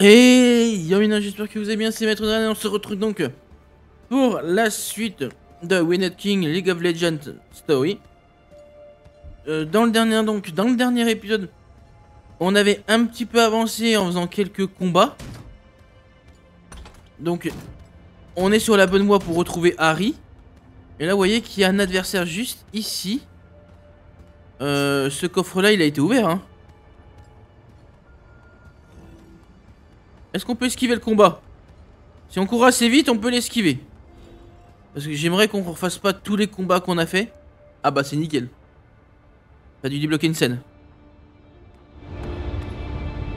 Et Yomina, j'espère que vous allez bien, c'est Maître Dran et on se retrouve donc pour la suite de Winnet King League of Legends Story. Dans le dernier épisode, on avait un petit peu avancé en faisant quelques combats. Donc, on est sur la bonne voie pour retrouver Ahri. Et là, vous voyez qu'il y a un adversaire juste ici. Ce coffre-là, il a été ouvert, hein. Est-ce qu'on peut esquiver le combat? Si on court assez vite, on peut l'esquiver. Parce que j'aimerais qu'on ne refasse pas tous les combats qu'on a fait. Ah bah c'est nickel. T'as dû débloquer une scène.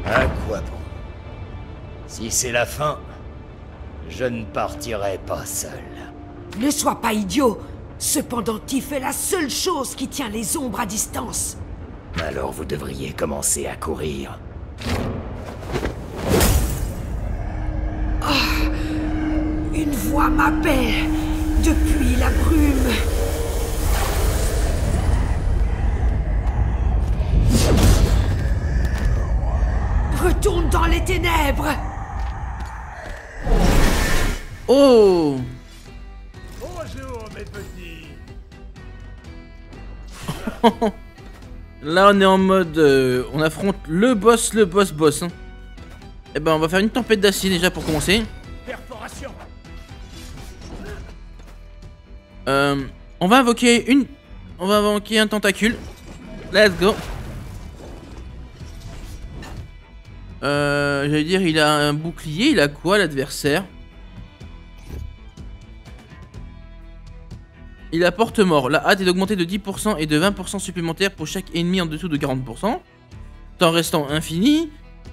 À quoi bon? Si c'est la fin, je ne partirai pas seul. Ne sois pas idiot. Ce pendentif est la seule chose qui tient les ombres à distance. Alors vous devriez commencer à courir. Une voix m'appelle depuis la brume. Retourne dans les ténèbres. Oh! Bonjour mes petits. Là on est en mode... on affronte le boss, boss. Hein. Et ben on va faire une tempête d'acier déjà pour commencer. Perforation. On va invoquer un tentacule. Let's go. J'allais dire, il a un bouclier. Il a quoi l'adversaire? Il a porte-mort. La hâte est d'augmenter de 10% et de 20% supplémentaires pour chaque ennemi en dessous de 40%. Temps restant infini.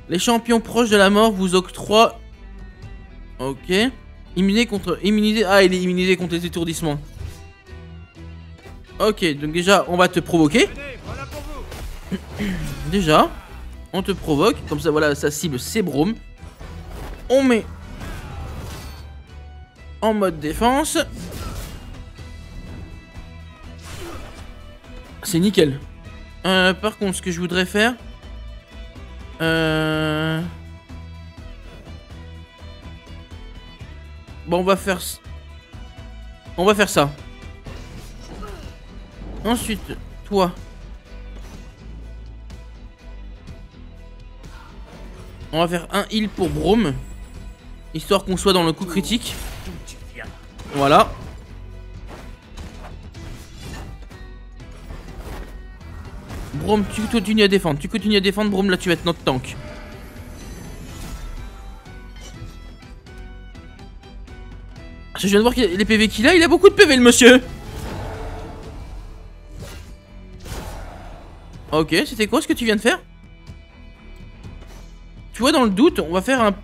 Les champions proches de la mort vous octroient... Ok. Immunisé. Ah, il est immunisé contre les étourdissements. Ok, donc déjà, on va te provoquer. Déjà, on te provoque. Comme ça, voilà, sa cible, c'est Braum. On met en mode défense. C'est nickel. Par contre, ce que je voudrais faire... Bon, on va faire ça. Ensuite, toi. On va faire un heal pour Braum. Histoire qu'on soit dans le coup critique. Voilà. Braum, tu continues à défendre. Braum, là tu vas être notre tank. Je viens de voir les PV qu'il a. Il a beaucoup de PV le monsieur. Ok, c'était quoi ce que tu viens de faire? Tu vois, dans le doute, on va faire un...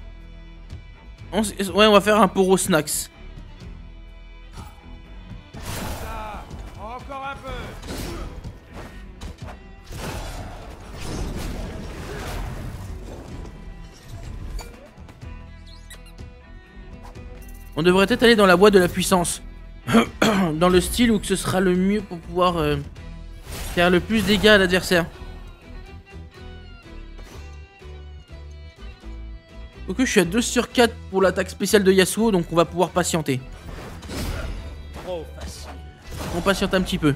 Ouais, on va faire un Poro Snacks. Encore un peu. On devrait peut-être aller dans la voie de la puissance. Dans le style où que ce sera le mieux pour pouvoir faire le plus de dégâts à l'adversaire. Ok, je suis à 2 sur 4 pour l'attaque spéciale de Yasuo, donc on va pouvoir patienter. Trop facile. On patiente un petit peu.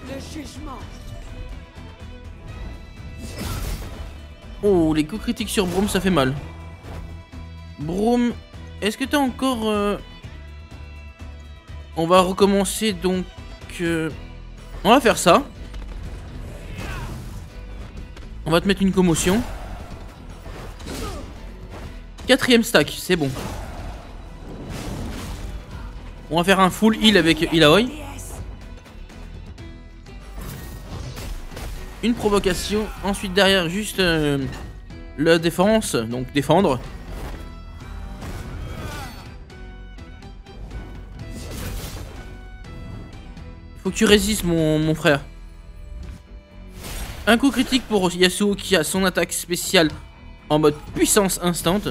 Le jugement. Oh, les coups critiques sur Braum, ça fait mal. Braum, est-ce que t'as encore... On va recommencer donc... On va faire ça. On va te mettre une commotion. 4ème stack, c'est bon. On va faire un full heal avec Illaoi. Une provocation. Ensuite derrière juste la défense. Donc défendre. Faut que tu résistes mon frère. Un coup critique pour Yasuo qui a son attaque spéciale en mode puissance instante.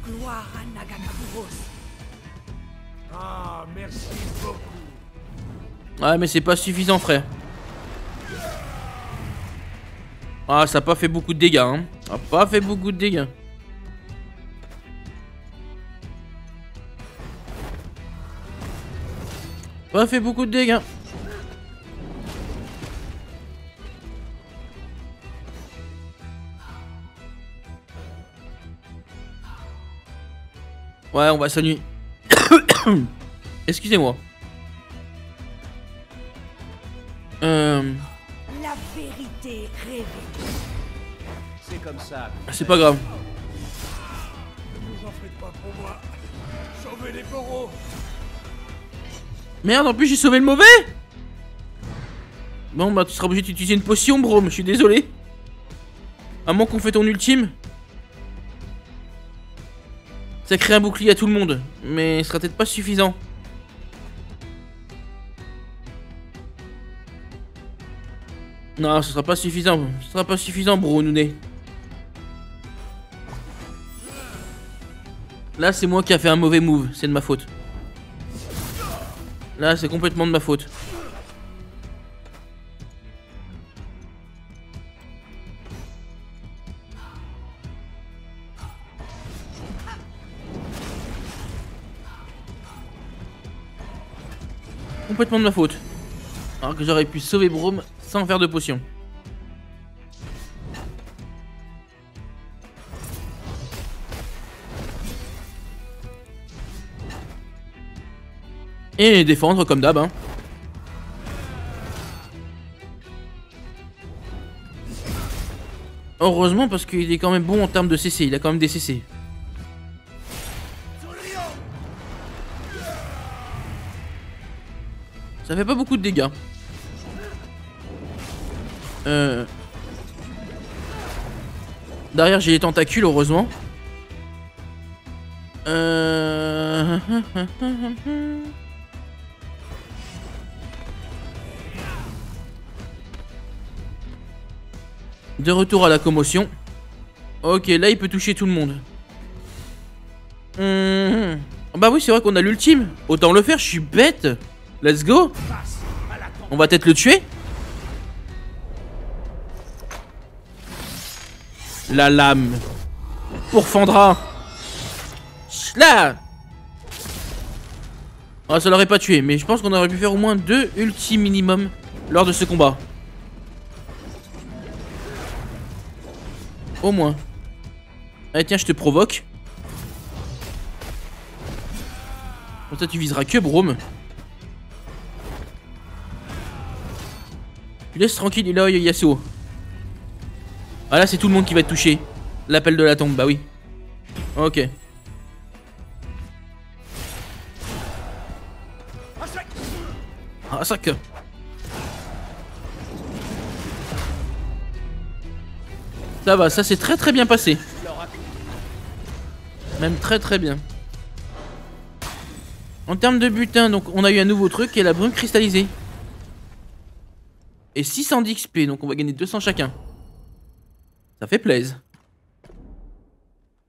Gloire à Nagakaburos. Ah, merci beaucoup. Ouais, mais c'est pas suffisant, frère. Ah, ça a pas fait beaucoup de dégâts, hein. Ça a pas fait beaucoup de dégâts. Pas fait beaucoup de dégâts. Ouais, on va s'ennuyer. Excusez-moi. La vérité révélée. C'est comme ça. C'est pas grave. Ne vous en faites pas pour moi. Sauvez les bourreaux. Merde, en plus j'ai sauvé le mauvais. Bon bah tu seras obligé d'utiliser une potion, bro, je suis désolé. À moins qu'on fait ton ultime. Ça crée un bouclier à tout le monde, mais ce sera peut-être pas suffisant. Non, ce sera pas suffisant. Ce sera pas suffisant, bro, Nouné. Là, c'est moi qui a fait un mauvais move, c'est de ma faute. Là, c'est complètement de ma faute. Complètement de ma faute. Alors que j'aurais pu sauver Braum sans faire de potion. Et défendre comme d'hab, hein. Heureusement parce qu'il est quand même bon en termes de CC, il a quand même des CC. Ça fait pas beaucoup de dégâts. Derrière j'ai les tentacules, heureusement. De retour à la commotion. Ok, là il peut toucher tout le monde. Bah oui, c'est vrai qu'on a l'ultime. Autant le faire, je suis bête. Let's go. On va peut-être le tuer. La lame. Pour Fandra. Là. Ah, ça l'aurait pas tué, mais je pense qu'on aurait pu faire au moins 2 ultimes minimum lors de ce combat. Au moins. Allez, tiens, je te provoque. Comme ça, tu viseras que Braum. Tu laisses tranquille, il est là, Yasuo. Ah là, c'est tout le monde qui va être touché. L'appel de la tombe, bah oui. Ok. Ah, ça que. Ça va, ça s'est très très bien passé. Même très très bien. En termes de butin, donc on a eu un nouveau truc qui est la brume cristallisée. Et 610 XP, donc on va gagner 200 chacun. Ça fait plaisir.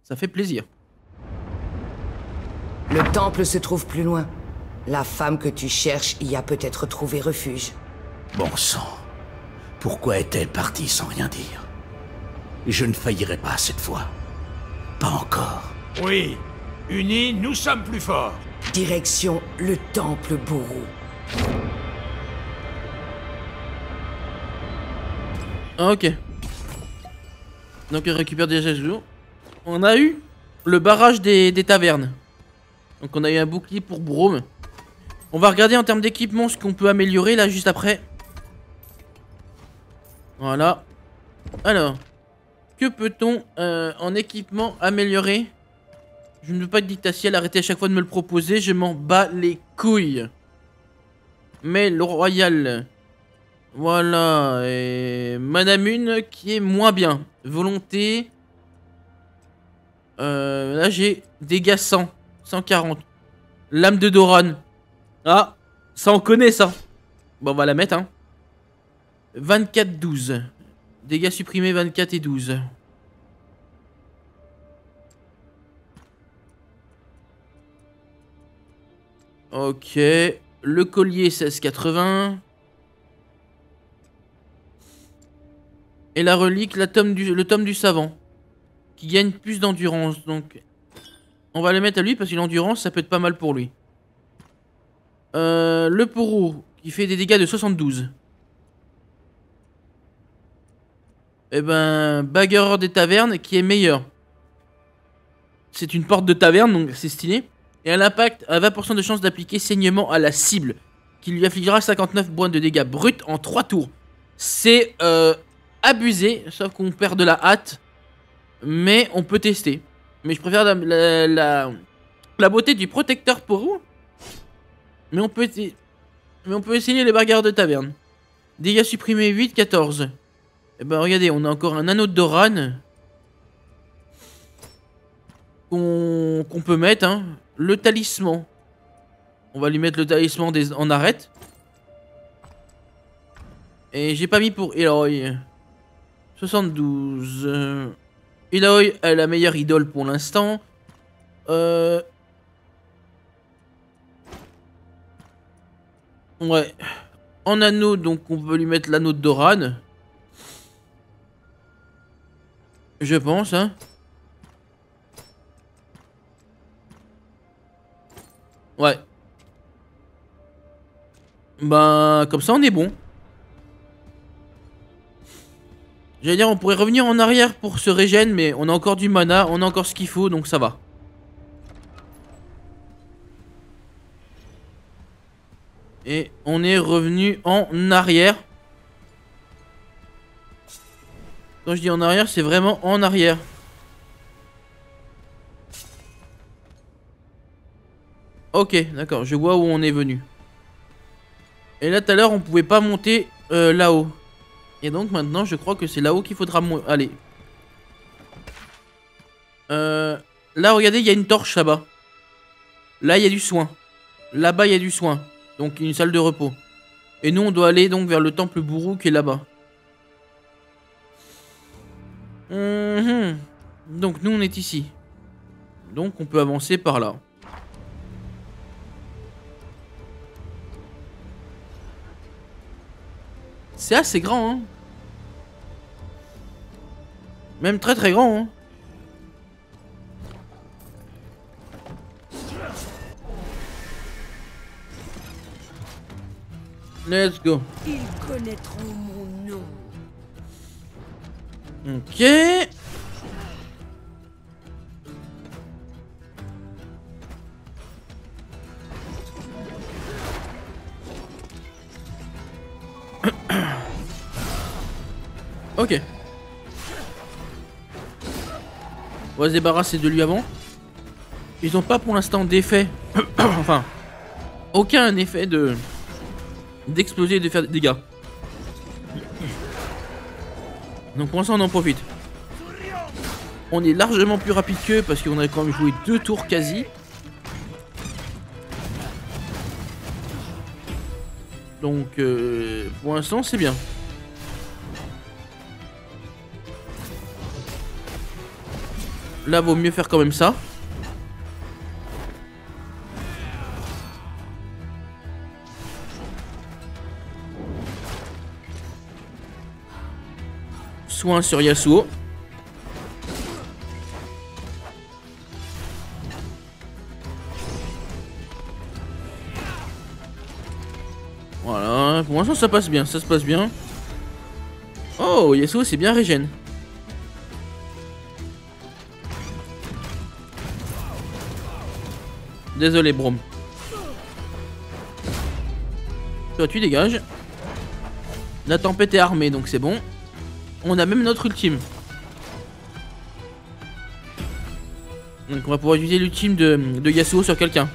Ça fait plaisir. Le temple se trouve plus loin. La femme que tu cherches y a peut-être trouvé refuge. Bon sang. Pourquoi est-elle partie sans rien dire? Je ne faillirai pas cette fois. Pas encore. Oui, unis, nous sommes plus forts. Direction le temple bourreau. Ok. Donc on récupère déjà ce jour. On a eu le barrage des tavernes. Donc on a eu un bouclier pour Braum. On va regarder en termes d'équipement ce qu'on peut améliorer là juste après. Voilà. Alors. Que peut-on en équipement améliorer? Je ne veux pas de dictaciel, arrêtez à chaque fois de me le proposer, je m'en bats les couilles. Mais le royal. Voilà, et Manamune qui est moins bien. Volonté. Là j'ai dégâts 100, 140. Lame de Doran. Ah, ça on connaît ça. Bon, on va la mettre, hein. 24, 12. Dégâts supprimés 24 et 12. Ok. le collier 1680. Et la relique, le tome du savant. Qui gagne plus d'endurance. Donc, on va le mettre à lui parce que l'endurance, ça peut être pas mal pour lui. Le pourreau, qui fait des dégâts de 72. Et ben, bagarreur des tavernes, qui est meilleur. C'est une porte de taverne, donc c'est stylé. Et à l'impact, a 20% de chance d'appliquer saignement à la cible, qui lui affligera 59 points de dégâts bruts en 3 tours. C'est abusé, sauf qu'on perd de la hâte. Mais on peut tester. Mais je préfère la beauté du protecteur pourreau. Mais on peut essayer les bagarres de taverne. Dégâts supprimés 8, 14. Et ben regardez, on a encore un anneau de Doran. Qu'on peut mettre, hein. Le talisman. On va lui mettre le talisman en arrête. Et j'ai pas mis pour Eloy. 72. Eloy est la meilleure idole pour l'instant. Ouais. En anneau, donc on peut lui mettre l'anneau de Doran. Je pense, hein. Ouais. Ben, comme ça on est bon. J'allais dire, on pourrait revenir en arrière pour se régène, mais on a encore du mana, on a encore ce qu'il faut, donc ça va. Et on est revenu en arrière. Quand je dis en arrière, c'est vraiment en arrière. Ok, d'accord, je vois où on est venu. Et là, tout à l'heure, on pouvait pas monter là-haut. Et donc maintenant, je crois que c'est là-haut qu'il faudra aller. Là, regardez, il y a une torche là-bas. Là, il y a du soin. Là-bas, il y a du soin. Donc, une salle de repos. Et nous, on doit aller donc vers le temple bourreau qui est là-bas. Donc, nous, on est ici. Donc, on peut avancer par là. C'est assez grand, hein. Même très très grand, hein. Let's go. Ils connaîtront mon nom. Ok. Ok. On va se débarrasser de lui avant. Ils n'ont pas pour l'instant d'effet. Enfin, aucun effet d'exploser et de faire des dégâts. Donc pour l'instant on en profite. On est largement plus rapide qu'eux parce qu'on a quand même joué 2 tours quasi. Donc pour l'instant c'est bien. Là vaut mieux faire quand même ça. Soin sur Yasuo. Voilà, pour l'instant ça passe bien, ça se passe bien. Oh, Yasuo c'est bien régène. Désolé Brom. Toi tu dégages. La tempête est armée donc c'est bon. On a même notre ultime. Donc on va pouvoir utiliser l'ultime de Yasuo sur quelqu'un.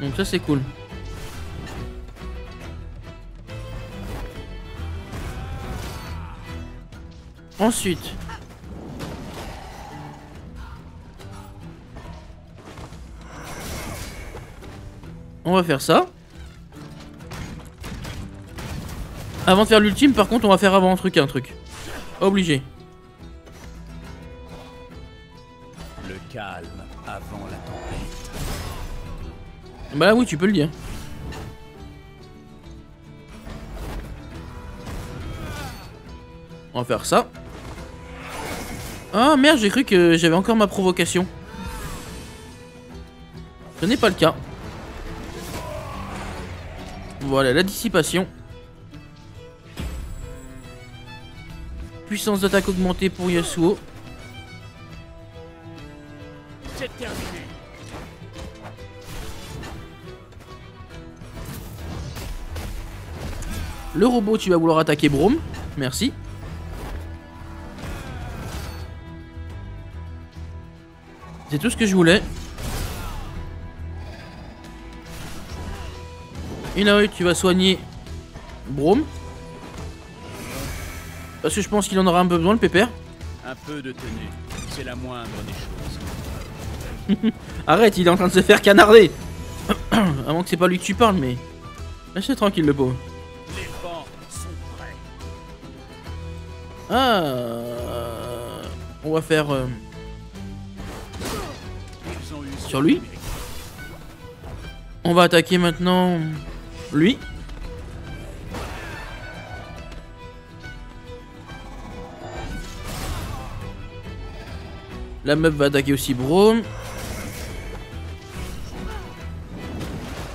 Donc ça c'est cool. Ensuite. On va faire ça. Avant de faire l'ultime, par contre, on va faire avant un truc. Obligé. Le calme avant la tempête. Bah là, oui, tu peux le dire. On va faire ça. Ah merde, j'ai cru que j'avais encore ma provocation. Ce n'est pas le cas. Voilà, la dissipation. Puissance d'attaque augmentée pour Yasuo. C'est terminé. Le robot, tu vas vouloir attaquer Braum. Merci. C'est tout ce que je voulais. Inaoi, tu vas soigner Braum. Parce que je pense qu'il en aura un peu besoin, le pépère. Un peu de tenue, c'est la moindre des choses. Arrête, il est en train de se faire canarder. À moins que c'est pas lui que tu parles, mais... Laisse-le tranquille, le pauvre. Les bancs sont prêts. Ah... On va faire... Ils ont eu Sur lui. On va attaquer maintenant... Lui. La meuf va attaquer aussi Braum.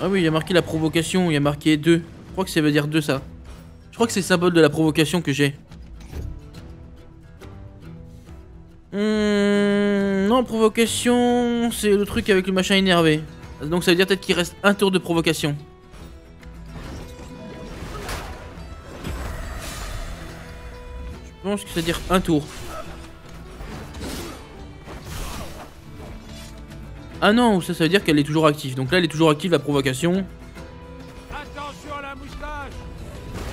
Ah oui, il y a marqué la provocation, il y a marqué 2. Je crois que ça veut dire 2 ça. Je crois que c'est le symbole de la provocation que j'ai. Non, provocation, c'est le truc avec le machin énervé. Donc ça veut dire peut-être qu'il reste un tour de provocation. Je pense que ça veut dire un tour. Ah non, ça veut dire qu'elle est toujours active. Donc là, elle est toujours active, la provocation. Attention à la moustache.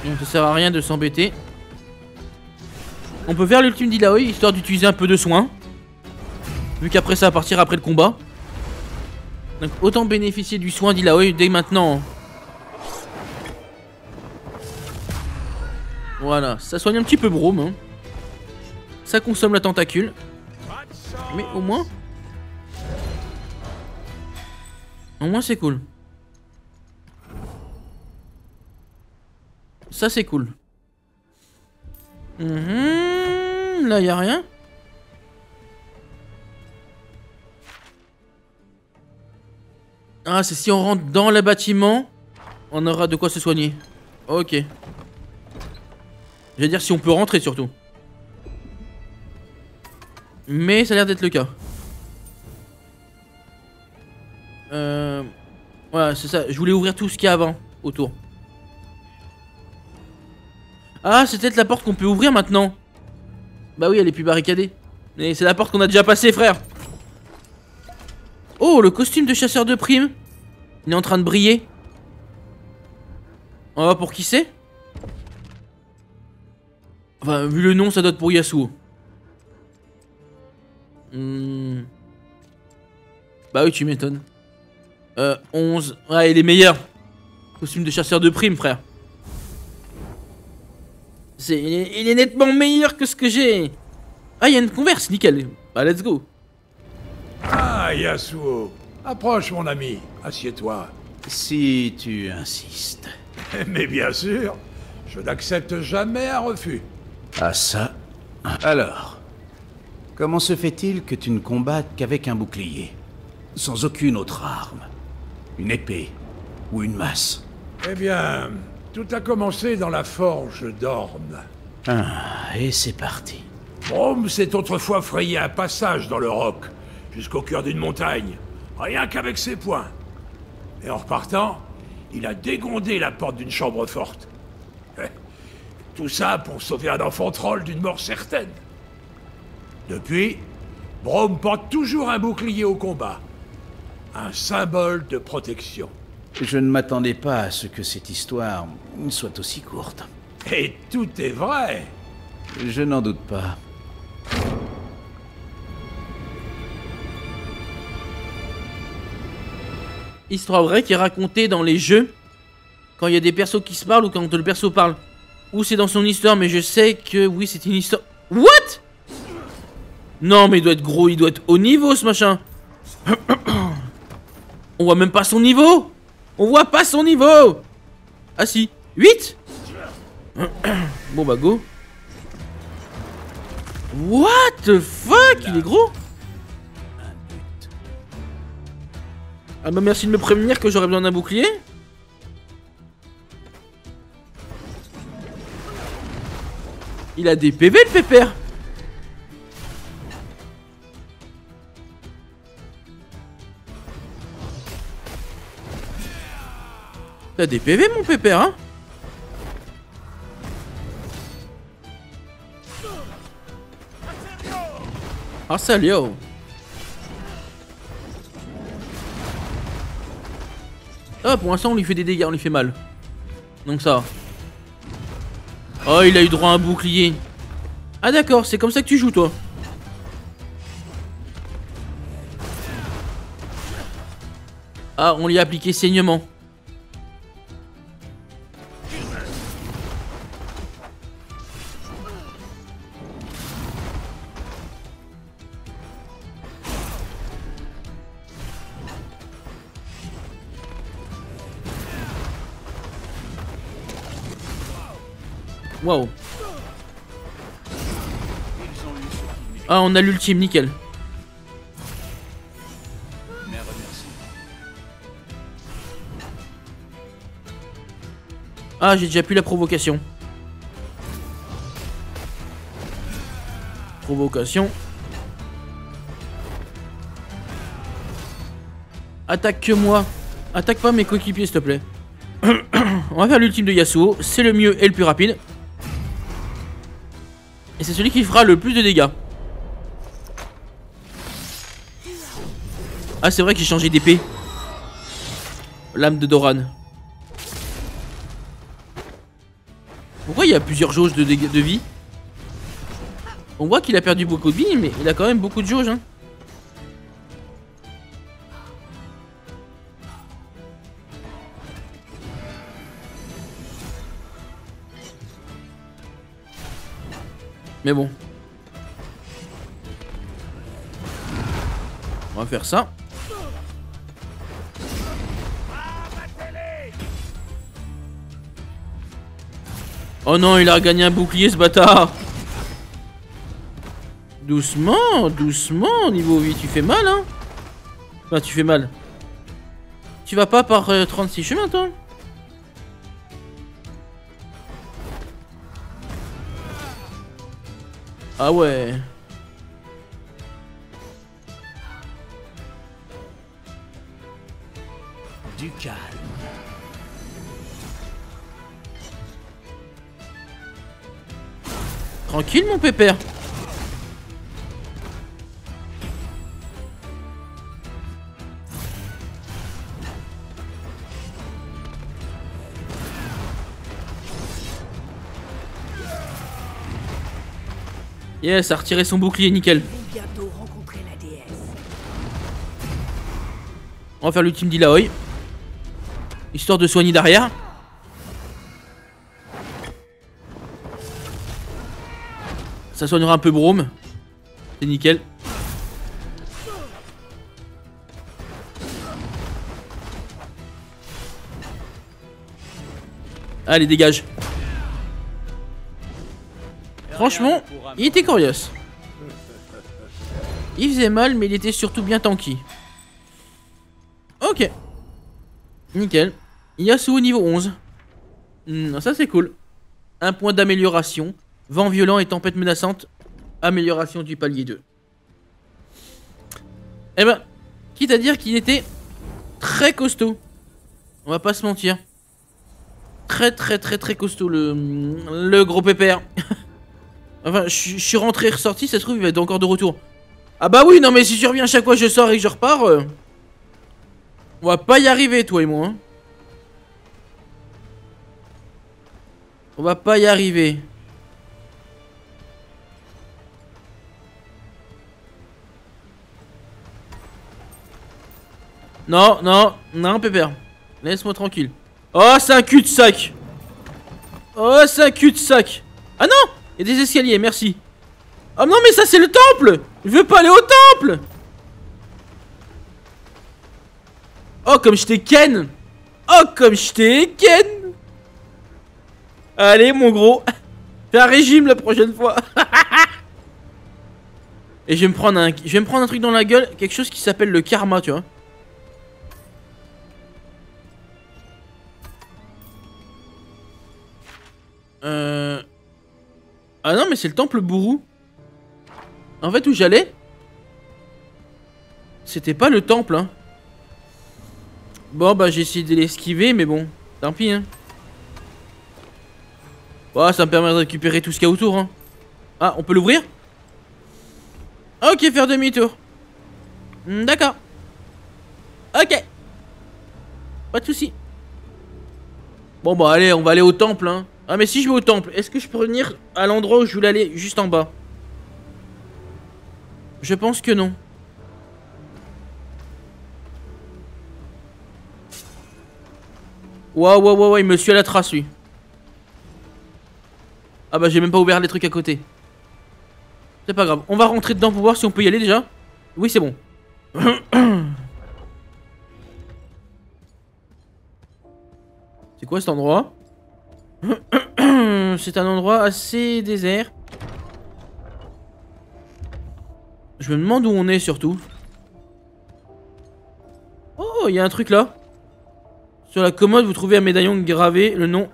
Donc ça sert à rien de s'embêter. On peut faire l'ultime d'Illaoi, histoire d'utiliser un peu de soin. Vu qu'après ça va partir après le combat. Donc autant bénéficier du soin d'Illaoi dès maintenant. Voilà, ça soigne un petit peu Braum. Hein. Ça consomme la tentacule. Pas de sang. Mais au moins... Au moins c'est cool. Ça c'est cool. Là y a rien. Ah, c'est si on rentre dans le bâtiment, on aura de quoi se soigner. Ok. Je veux dire si on peut rentrer surtout. Mais ça a l'air d'être le cas. Voilà, c'est ça. Je voulais ouvrir tout ce qu'il y a avant, autour. Ah, c'est peut-être la porte qu'on peut ouvrir maintenant. Bah oui, elle est plus barricadée. Mais c'est la porte qu'on a déjà passée, frère. Oh, le costume de chasseur de primes. Il est en train de briller. Oh, pour qui c'est? Enfin, vu le nom, ça doit être pour Yasuo. Bah oui, tu m'étonnes. 11. Ouais, il est meilleur. Costume de chasseur de primes, frère. Il est nettement meilleur que ce que j'ai. Ah, il y a une converse, nickel. Bah, let's go. Ah, Yasuo. Approche, mon ami. Assieds-toi. Si tu insistes. Mais bien sûr, je n'accepte jamais un refus. Ah ça. Alors, comment se fait-il que tu ne combattes qu'avec un bouclier? Sans aucune autre arme? Une épée? Ou une masse? Eh bien, tout a commencé dans la forge d'Orne. Ah, et c'est parti. Braum s'est autrefois frayé un passage dans le roc, jusqu'au cœur d'une montagne, rien qu'avec ses poings. Et en repartant, il a dégondé la porte d'une chambre forte. Tout ça pour sauver un enfant troll d'une mort certaine. Depuis, Braum porte toujours un bouclier au combat. Un symbole de protection. Je ne m'attendais pas à ce que cette histoire soit aussi courte. Et tout est vrai. Je n'en doute pas. Histoire vraie qui est racontée dans les jeux. Quand il y a des persos qui se parlent ou quand le perso parle. Ou c'est dans son histoire, mais je sais que oui, c'est une histoire. What? Non, mais il doit être gros, il doit être haut niveau ce machin. On voit même pas son niveau. On voit pas son niveau. Ah si, 8. Bon bah go. What the fuck, il est gros. Ah bah merci de me prévenir que j'aurais besoin d'un bouclier. Il a des PV le pépère. T'as des PV mon pépère hein. Ah salut. Ah pour l'instant on lui fait des dégâts, on lui fait mal. Donc ça va. Oh il a eu droit à un bouclier. Ah d'accord, c'est comme ça que tu joues toi. Ah on lui a appliqué saignement. Waouh. Ah on a l'ultime, nickel. Ah j'ai déjà pu la provocation. Provocation. Attaque que moi. Attaque pas mes coéquipiers s'il te plaît. On va faire l'ultime de Yasuo. C'est le mieux et le plus rapide. Et c'est celui qui fera le plus de dégâts. Ah c'est vrai qu'il changeait d'épée. Lame de Doran. Pourquoi il y a plusieurs jauges de vie? On voit qu'il a perdu beaucoup de vie, mais il a quand même beaucoup de jauges hein. Mais bon. On va faire ça. Oh non, il a gagné un bouclier ce bâtard. Doucement, doucement, niveau vie, tu fais mal hein. Enfin, tu fais mal. Tu vas pas par 36 chemins toi? Ah ouais. Du calme. Tranquille mon pépère. Yes, a retiré son bouclier, nickel. Bientôt rencontrer la déesse. On va faire l'ultime d'Illaoi. Histoire de soigner derrière. Ça soignera un peu Braum. C'est nickel. Allez, dégage. Franchement, il était coriace. Il faisait mal, mais il était surtout bien tanky. Ok. Nickel. Yasuo niveau 11. Ça c'est cool. Un point d'amélioration. Vent violent et tempête menaçante. Amélioration du palier 2. Eh ben, quitte à dire qu'il était très costaud. On va pas se mentir. Très costaud le gros pépère. Enfin, je suis rentré et ressorti, ça se trouve il va être encore de retour. Ah bah oui, non mais si je reviens à chaque fois que je sors et que je repars, on va pas y arriver toi et moi hein. On va pas y arriver. Non, non, non pépère. Laisse-moi tranquille. Oh c'est un cul-de-sac. Oh c'est un cul-de-sac. Ah non, il y a des escaliers, merci. Oh non mais ça c'est le temple. Je veux pas aller au temple. Oh comme je t'ai ken. Oh, comme je t'ai ken. Allez, mon gros. Fais un régime la prochaine fois. Et je vais me prendre un truc dans la gueule. Quelque chose qui s'appelle le karma, tu vois. Ah non, mais c'est le temple bourrou. En fait, où j'allais, c'était pas le temple, hein. Bon, bah, j'ai essayé de l'esquiver, mais bon, tant pis, hein. Bon, ça me permet de récupérer tout ce qu'il y a autour, hein. Ah, on peut l'ouvrir? Ok, faire demi-tour. D'accord. Ok. Pas de soucis. Bon, bah, allez, on va aller au temple, hein. Ah, mais si je vais au temple, est-ce que je peux revenir à l'endroit où je voulais aller, juste en bas? Je pense que non. Waouh, il me suit à la trace, lui. Ah bah, j'ai même pas ouvert les trucs à côté. C'est pas grave. On va rentrer dedans pour voir si on peut y aller déjà. Oui, c'est bon. C'est quoi cet endroit? C'est un endroit assez désert. Je me demande où on est surtout. Oh, il y a un truc là. Sur la commode, vous trouvez un médaillon gravé, le nom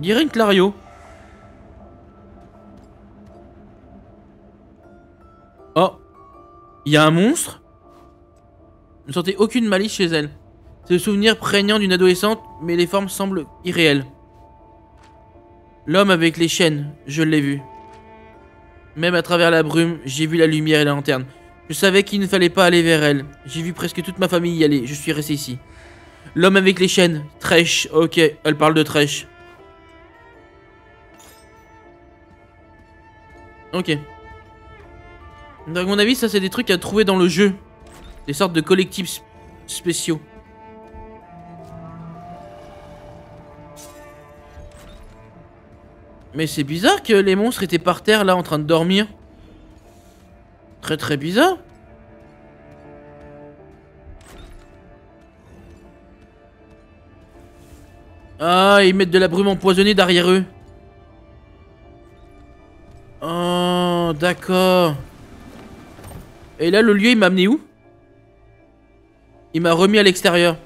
d'Irene Clario. Oh, il y a un monstre. Ne sentez aucune malice chez elle. C'est le souvenir prégnant d'une adolescente, mais les formes semblent irréelles. L'homme avec les chaînes, je l'ai vu. Même à travers la brume, j'ai vu la lumière et la lanterne. Je savais qu'il ne fallait pas aller vers elle. J'ai vu presque toute ma famille y aller, je suis resté ici. L'homme avec les chaînes, Tresh, ok, elle parle de Tresh. Ok. Donc, à mon avis, ça c'est des trucs à trouver dans le jeu. Des sortes de collectifs spéciaux. Mais c'est bizarre que les monstres étaient par terre là en train de dormir. Très très bizarre. Ah, ils mettent de la brume empoisonnée derrière eux. Oh, d'accord. Et là, le lieu, il m'a amené où? Il m'a remis à l'extérieur.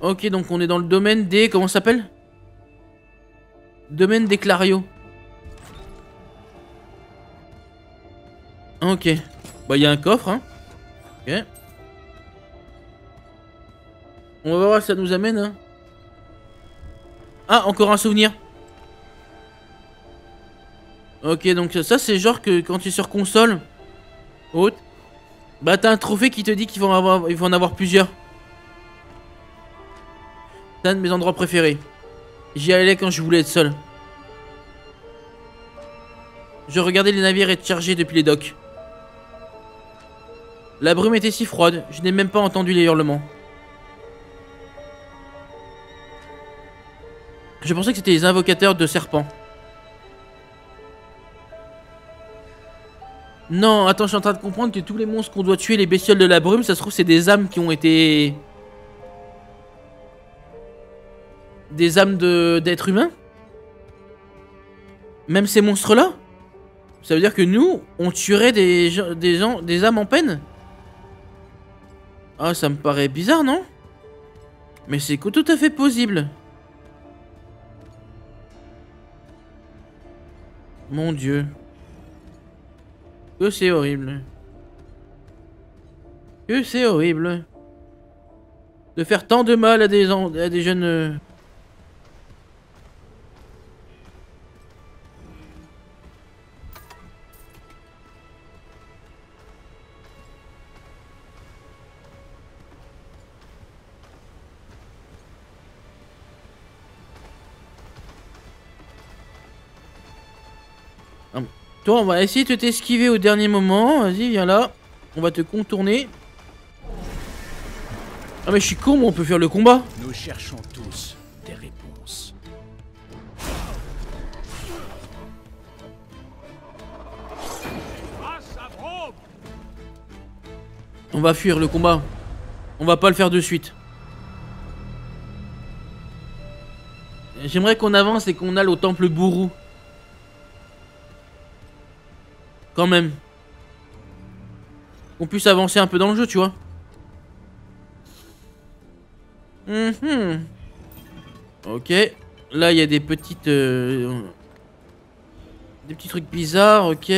Ok, donc on est dans le domaine des... Comment ça s'appelle? Domaine des Clarios. Ok. Bah, il y a un coffre, hein. Ok. On va voir si ça nous amène, hein. Ah, encore un souvenir. Ok, donc ça, c'est genre que quand tu es sur console haute, bah t'as un trophée qui te dit qu'il faut en avoir plusieurs. C'est un de mes endroits préférés. J'y allais quand je voulais être seul. Je regardais les navires être chargés depuis les docks. La brume était si froide, je n'ai même pas entendu les hurlements. Je pensais que c'était les invocateurs de serpents. Non, attends, je suis en train de comprendre que tous les monstres qu'on doit tuer, les bestioles de la brume, ça se trouve c'est des âmes qui ont été... Des âmes d'êtres humains? Même ces monstres-là? Ça veut dire que nous, on tuerait des âmes en peine? Ah, ça me paraît bizarre, non? Mais c'est tout à fait possible. Mon Dieu. Que c'est horrible. Que c'est horrible. De faire tant de mal à des jeunes... Toi, on va essayer de t'esquiver au dernier moment. Vas-y, viens là. On va te contourner. Ah mais je suis con, mais on peut faire le combat. Nous cherchons tous des réponses. On va fuir le combat. On va pas le faire de suite. J'aimerais qu'on avance et qu'on aille au temple Bourou. Quand même. Qu'on puisse avancer un peu dans le jeu, tu vois. Ok. Là, il y a des petites... des petits trucs bizarres, ok.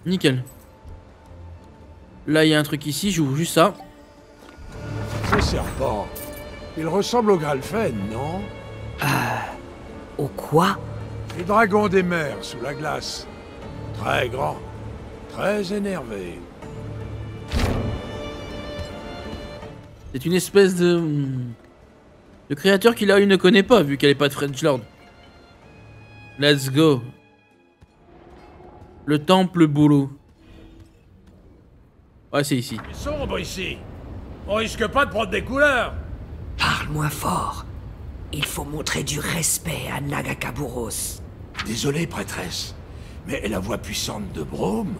Nickel. Là, il y a un truc ici, j'ouvre juste ça. Ce serpent, il ressemble au Gralfen, non? Au quoi? Les dragons des mers sous la glace. Très grand, très énervé. C'est une espèce de créature qui là il ne connaît pas vu qu'elle est pas de French Lord. Let's go. Le temple Boulot. Ouais, c'est ici. C'est sombre ici. On risque pas de prendre des couleurs. Parle moins fort. Il faut montrer du respect à Nagakaburos. Désolé, prêtresse, mais la voix puissante de Braum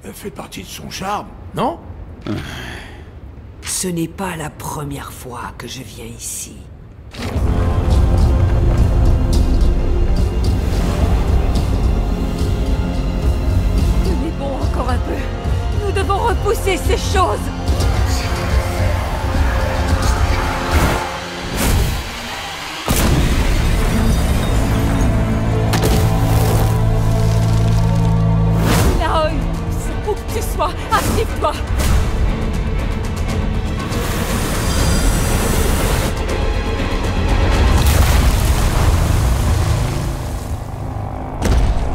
fait partie de son charme, non? Ce n'est pas la première fois que je viens ici. Tenez bon encore un peu. Nous devons repousser ces choses. Naoi, où que tu sois, active-toi.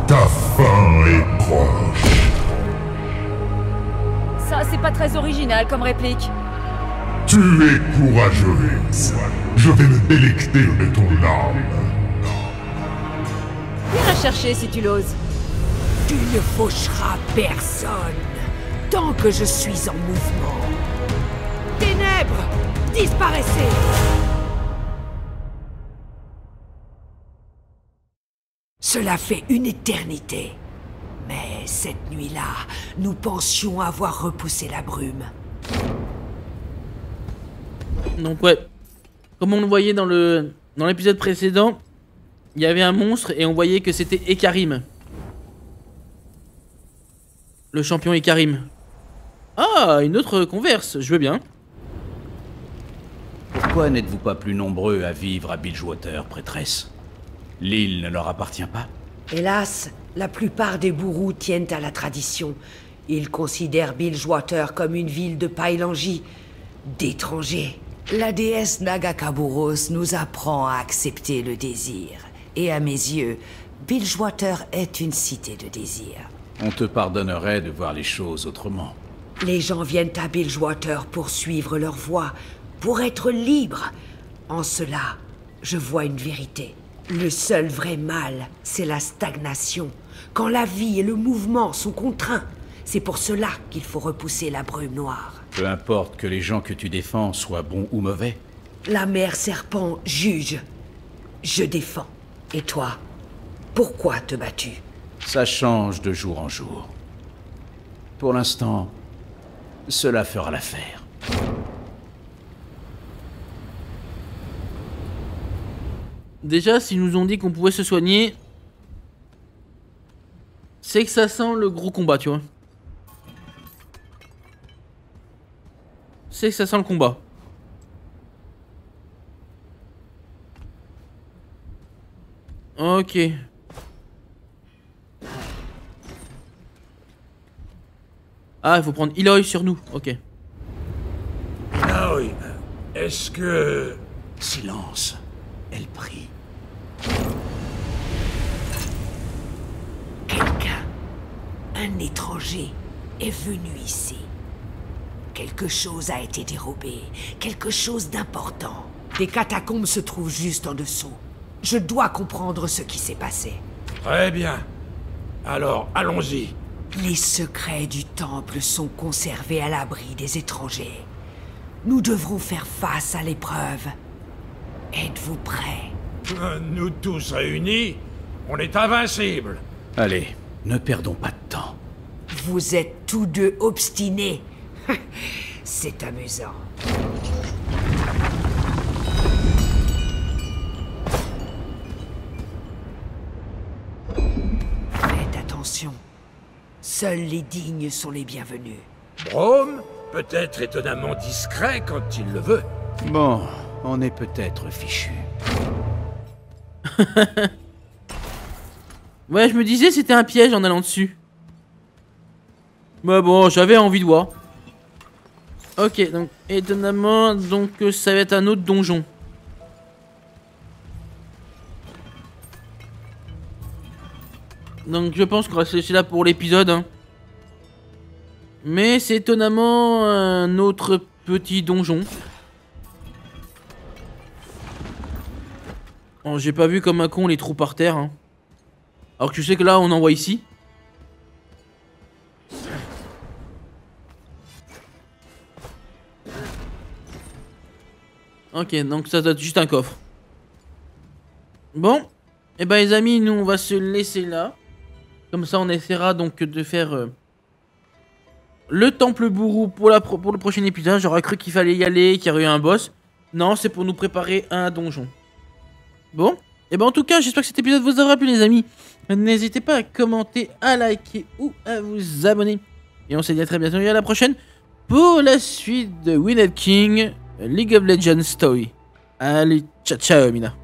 Ta fin est proche. Ça, c'est pas très original comme réplique. Tu es courageuse. Je vais me délecter de ton âme. Viens la chercher si tu l'oses. Tu ne faucheras personne tant que je suis en mouvement. Ténèbres, disparaissez! Cela fait une éternité. Mais cette nuit-là, nous pensions avoir repoussé la brume. Donc ouais. Comme on le voyait dans l'épisode précédent, il y avait un monstre et on voyait que c'était Ekarim. Le champion Ekarim. Ah, une autre converse, je veux bien. Pourquoi n'êtes-vous pas plus nombreux à vivre à Bilgewater, prêtresse? L'île ne leur appartient pas? Hélas, la plupart des bourrous tiennent à la tradition. Ils considèrent Bilgewater comme une ville de Pailangis, d'étrangers. La déesse Nagakaburos nous apprend à accepter le désir. Et à mes yeux, Bilgewater est une cité de désir. On te pardonnerait de voir les choses autrement. Les gens viennent à Bilgewater pour suivre leur voie, pour être libres. En cela, je vois une vérité. Le seul vrai mal, c'est la stagnation. Quand la vie et le mouvement sont contraints, c'est pour cela qu'il faut repousser la brume noire. Peu importe que les gens que tu défends soient bons ou mauvais. La mère serpent juge. Je défends. Et toi, pourquoi te bats-tu? Ça change de jour en jour. Pour l'instant, cela fera l'affaire. Déjà, s'ils nous ont dit qu'on pouvait se soigner, c'est que ça sent le gros combat, tu vois. C'est que ça sent le combat. Ok. Ah, il faut prendre Eloy sur nous, ok. Ah oui, est-ce que... Silence. Elle prie. Quelqu'un, un étranger, est venu ici. Quelque chose a été dérobé, quelque chose d'important. Des catacombes se trouvent juste en dessous. Je dois comprendre ce qui s'est passé. Très bien. Alors, allons-y. Les secrets du temple sont conservés à l'abri des étrangers. Nous devrons faire face à l'épreuve. Êtes-vous prêts? Nous tous réunis, on est invincibles. Allez, ne perdons pas de temps. Vous êtes tous deux obstinés. C'est amusant. Faites attention. Seuls les dignes sont les bienvenus. Brome peut être étonnamment discret quand il le veut. Bon, on est peut-être fichu. Ouais, je me disais c'était un piège en allant dessus. Mais bon, j'avais envie de voir. Ok, donc étonnamment, donc ça va être un autre donjon. Donc je pense qu'on va se laisser là pour l'épisode. Hein. Mais c'est étonnamment un autre petit donjon. Oh, j'ai pas vu comme un con les trous par terre. Hein. Alors que tu sais que là on en voit ici. Ok, donc ça doit être juste un coffre. Bon, et ben les amis, nous on va se laisser là. Comme ça on essaiera donc de faire le temple bourreau pour le prochain épisode. J'aurais cru qu'il fallait y aller, qu'il y aurait eu un boss. Non, c'est pour nous préparer un donjon. Bon, et ben en tout cas, j'espère que cet épisode vous aura plu les amis. N'hésitez pas à commenter, à liker ou à vous abonner. Et on se dit à très bientôt et à la prochaine pour la suite de Wyned King League of Legends Story. Allez, ciao ciao Mina.